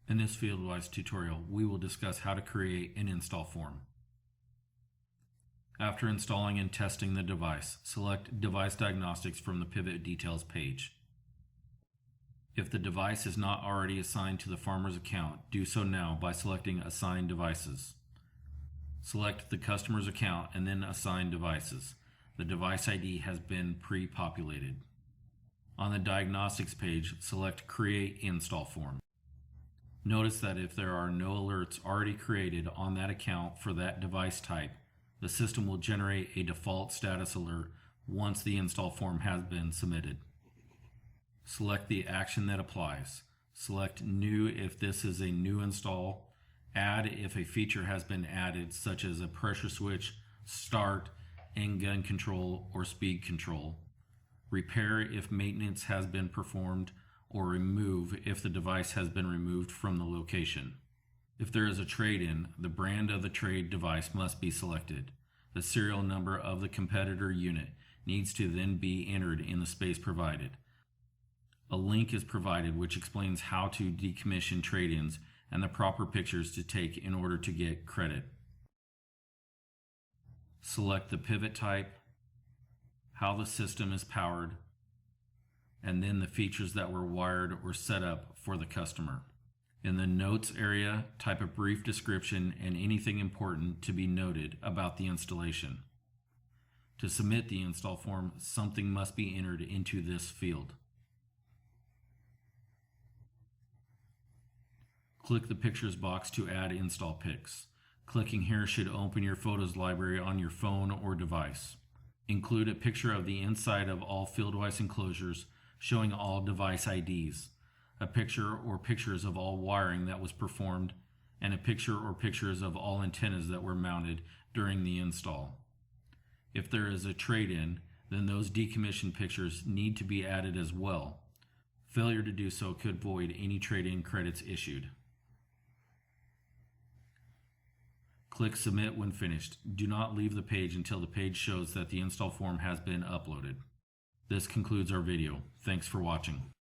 In this FieldWise tutorial, we will discuss how to create an install form. After installing and testing the device, select Device Diagnostics from the Pivot Details page. If the device is not already assigned to the farmer's account, do so now by selecting Assign Devices. Select the customer's account and then Assign Devices. The device ID has been pre-populated. On the Diagnostics page, select Create Install Form. Notice that if there are no alerts already created on that account for that device type, the system will generate a default status alert once the install form has been submitted. Select the action that applies. Select New if this is a new install. Add if a feature has been added, such as a pressure switch, start, and gun control or speed control. Repair if maintenance has been performed, or remove if the device has been removed from the location. If there is a trade-in, the brand of the trade device must be selected. The serial number of the competitor unit needs to then be entered in the space provided. A link is provided which explains how to decommission trade-ins and the proper pictures to take in order to get credit. Select the pivot type, how the system is powered, and then the features that were wired or set up for the customer. In the Notes area, type a brief description and anything important to be noted about the installation. To submit the install form, something must be entered into this field. Click the Pictures box to add install pics. Clicking here should open your photos library on your phone or device. Include a picture of the inside of all FieldWise enclosures showing all device IDs, a picture or pictures of all wiring that was performed, and a picture or pictures of all antennas that were mounted during the install. If there is a trade-in, then those decommissioned pictures need to be added as well. Failure to do so could void any trade-in credits issued. Click Submit when finished. Do not leave the page until the page shows that the install form has been uploaded. This concludes our video. Thanks for watching.